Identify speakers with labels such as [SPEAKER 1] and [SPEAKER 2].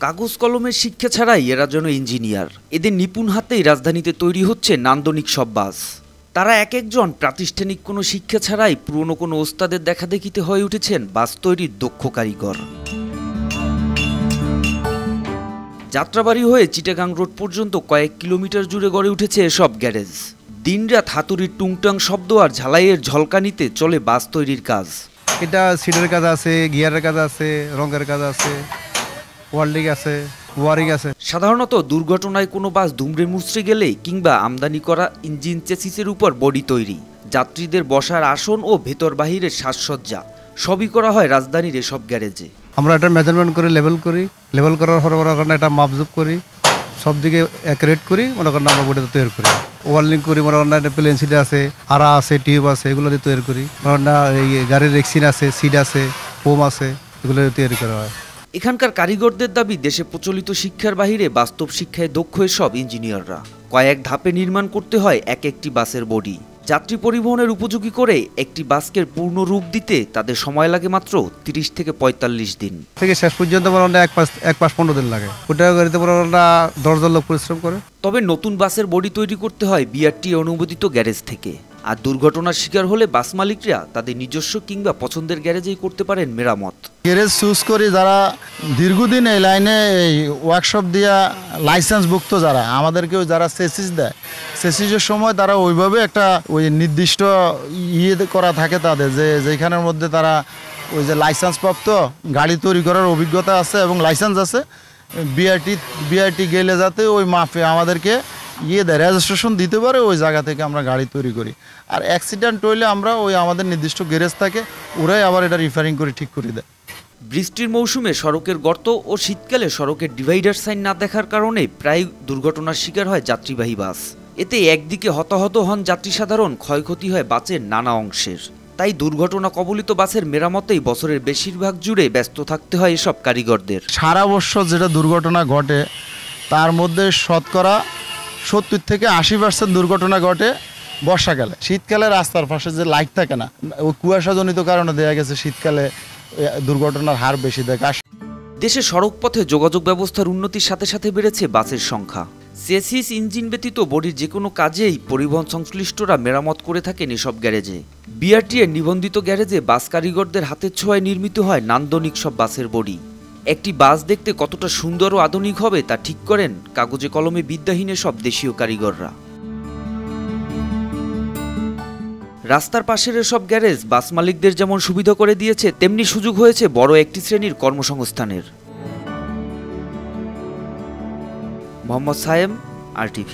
[SPEAKER 1] কাগজ কলমের শিক্ষা ছাড়াই এরা যেন ইঞ্জিনিয়ার। এদের নিপুণ হাতেই রাজধানীতে তৈরি হচ্ছে নান্দনিক সব বাস। তারা এক একজন প্রাতিষ্ঠানিক কোনো শিক্ষা ছাড়াই পুরনো কোনো ওস্তাদের দেখাদেখিতে হয়ে উঠেছেন বাস তৈরির দক্ষ কারিগর। যাত্রাবাড়ি হয়ে চিটাগাং রোড পর্যন্ত কয়েক কিলোমিটার জুড়ে গড়ে উঠেছে এসব গ্যারেজ। দিনরাত হাতুড়ির টুংটাং শব্দ আর ঝালাইয়ের ঝলকানিতে চলে বাস তৈরির কাজ।
[SPEAKER 2] এটা সিটের কাজ আছে, গিয়ারের কাজ আছে, রঙের কাজ আছে, ওয়ার্ল্ডিং আছে, ওয়ারিং আছে।
[SPEAKER 1] সাধারণত দুর্ঘটনায় কোনো বাস দুমড়ে মুচড়ে গেলে কিংবা আমদানি করা ইঞ্জিন চেসিসের উপর বডি তৈরি, যাত্রীদের বসার আসন ও ভেতর বাহিরের সাজসজ্জা সবই করা হয় রাজধানীর এসব গ্যারেজে।
[SPEAKER 2] আমরা এটা মেজারমেন্ট করে লেভেল করার পর এটা মাপজুপ করি, সব দিকে অ্যাকুরেট করি, মনে করেন আমরা বডিটা তৈরি করি, ওয়ার্ল্ডিং করি, মনে করেন একটা প্লেন সিট আছে, আড়া আছে, টিউব আছে, এগুলো দিয়ে তৈরি করি। মনে করেন এই গাড়ির রেক্সিন আছে, সিট আছে, ফোম আছে, এগুলো দিয়ে তৈরি করা হয়।
[SPEAKER 1] এখানকার কারিগরদের দাবি দেশে প্রচলিত শিক্ষার বাহিরে বাস্তব শিক্ষায় দক্ষ এসব ইঞ্জিনিয়াররা। কয়েক ধাপে নির্মাণ করতে হয় এক একটি বাসের বডি। যাত্রী পরিবহনের উপযোগী করে একটি বাসকে পূর্ণ রূপ দিতে তাদের সময় লাগে মাত্র 30 থেকে 45 দিন।
[SPEAKER 2] থেকে শেষ পর্যন্ত এক মাস 15 দিন লাগে। ওটা গাড়িতে 10 লোক পরিশ্রম করে।
[SPEAKER 1] তবে নতুন বাসের বডি তৈরি করতে হয় বিআরটি অনুমোদিত গ্যারেজ থেকে। আর দুর্ঘটনার শিকার হলে বাস মালিকরা তাদের নিজস্ব কিংবা পছন্দের গ্যারেজেই করতে পারেন মেরামত।
[SPEAKER 3] গ্যারেজ চুজ করি যারা দীর্ঘদিন এই লাইনে এই ওয়ার্কশপ দিয়া লাইসেন্সভুক্ত, যারা আমাদেরকেও যারা চেসিস দেয়, চেসিসের সময় তারা ওইভাবে একটা ওই নির্দিষ্ট করা থাকে তাদের, যেখানের মধ্যে তারা ওই যে লাইসেন্সপ্রাপ্ত গাড়ি তৈরি করার অভিজ্ঞতা আছে এবং লাইসেন্স আছে, বিআরটি গেলে যাতে ওই মাপে আমাদেরকে দেয়, রেজিস্ট্রেশন দিতে পারে, ওই জায়গা থেকে আমরা গাড়ি তৈরি করি। আর অ্যাক্সিডেন্ট হইলে আমরা ওই আমাদের নির্দিষ্ট গ্যারেজ থাকে, ওরাই আবার এটা রিপেয়ারিং করে ঠিক করে দেয়।
[SPEAKER 1] বৃষ্টির মৌসুমে সড়কের গর্ত ও শীতকালে সড়কের ডিভাইডার সাইন না দেখার কারণে প্রায় দুর্ঘটনার শিকার হয় যাত্রীবাহী বাস। এতে একদিকে হতাহত হন যাত্রী সাধারণ, ক্ষয়ক্ষতি হয় বাসের নানা অংশের। তাই দুর্ঘটনা কবলিত বাসের মেরামতেই বছরের বেশিরভাগ জুড়ে ব্যস্ত থাকতে হয় এসব কারিগরদের।
[SPEAKER 3] সারা বছর যেটা দুর্ঘটনা ঘটে তার মধ্যে শতকরা 70 থেকে 80% দুর্ঘটনা ঘটে বর্ষাকালে। শীতকালে রাস্তার পাশে যে লাইট থাকে না, ওই কুয়াশাজনিত কারণে দেখা গেছে শীতকালে দুর্ঘটনার হার বেশি দেখা।
[SPEAKER 1] দেশে সড়ক পথে যোগাযোগ ব্যবস্থার উন্নতির সাথে সাথে বেড়েছে বাসের সংখ্যা। চেসিস ইঞ্জিন ব্যতীত বডির যে কোনো কাজেই পরিবহন সংশ্লিষ্টরা মেরামত করে থাকেন এসব গ্যারেজে। বিআরটি এর নিবন্ধিত গ্যারেজে বাস কারিগরদের হাতের ছোঁয়ায় নির্মিত হয় নান্দনিক সব বাসের বডি। একটি বাস দেখতে কতটা সুন্দর ও আধুনিক হবে তা ঠিক করেন কাগজে কলমে বিদ্যাহীন সব দেশীয় কারিগররা। রাস্তার পাশের এসব গ্যারেজ বাস মালিকদের যেমন সুবিধা করে দিয়েছে, তেমনি সুযোগ হয়েছে বড় একটি শ্রেণীর কর্মসংস্থানের। মোহাম্মদ সায়েম, RTV।